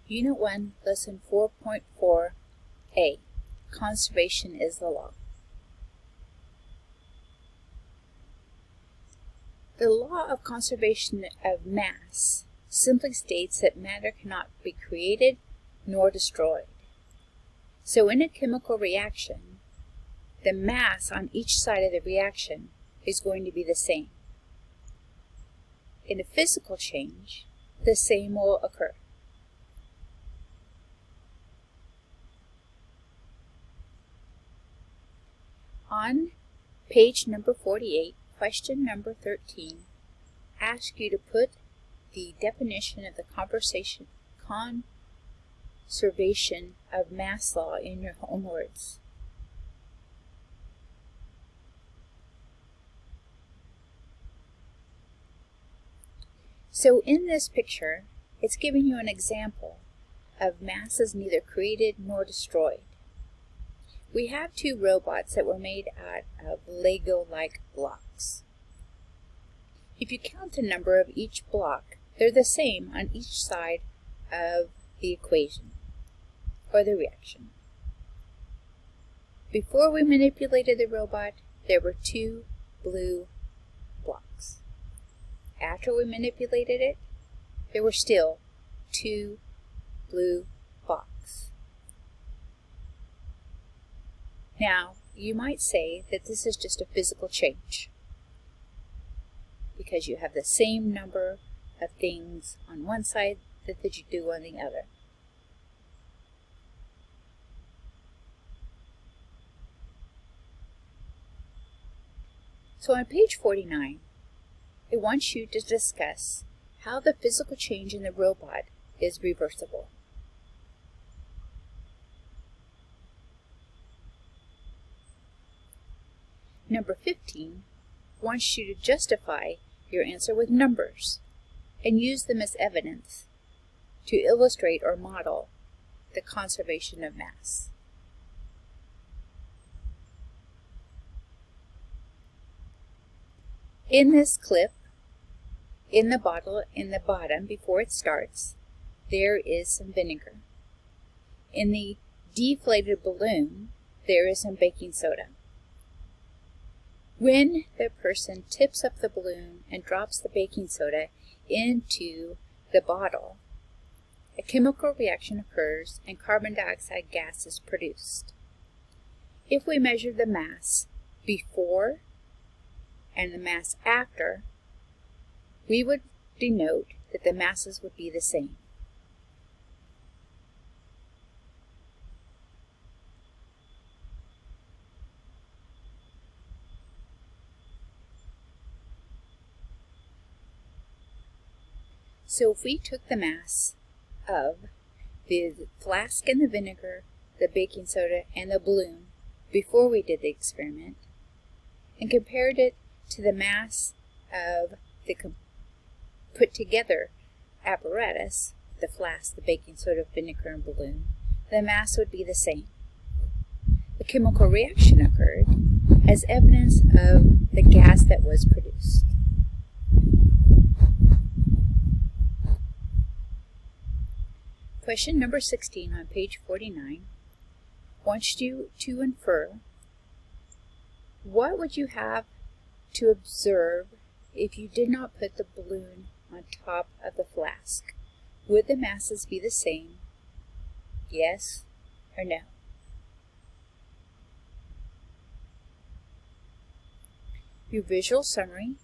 Unit 1, Lesson 4.4a, Conservation is the Law. The law of conservation of mass simply states that matter cannot be created nor destroyed. So in a chemical reaction, the mass on each side of the reaction is going to be the same. In a physical change, the same will occur. On page number 48, question number 13, asks you to put the definition of the conservation of mass law in your own words. So in this picture, it's giving you an example of masses neither created nor destroyed. We have two robots that were made out of Lego-like blocks. If you count the number of each block, they're the same on each side of the equation, or the reaction. Before we manipulated the robot, there were two blue blocks. After we manipulated it, there were still two blue blocks. Now, you might say that this is just a physical change, because you have the same number of things on one side that you do on the other. So on page 49, it wants you to discuss how the physical change in the robot is reversible. Number 15 wants you to justify your answer with numbers and use them as evidence to illustrate or model the conservation of mass. In this clip, in the bottle in the bottom before it starts, there is some vinegar. In the deflated balloon, there is some baking soda. When the person tips up the balloon and drops the baking soda into the bottle, a chemical reaction occurs and carbon dioxide gas is produced. If we measure the mass before and the mass after, we would denote that the masses would be the same. So if we took the mass of the flask and the vinegar, the baking soda, and the balloon before we did the experiment, and compared it to the mass of the put together apparatus, the flask, the baking soda, vinegar, and balloon, the mass would be the same. The chemical reaction occurred as evidence of the gas that was produced. Question number 16 on page 49 wants you to infer what would you have to observe if you did not put the balloon on top of the flask. Would the masses be the same? Yes or no? Your visual summary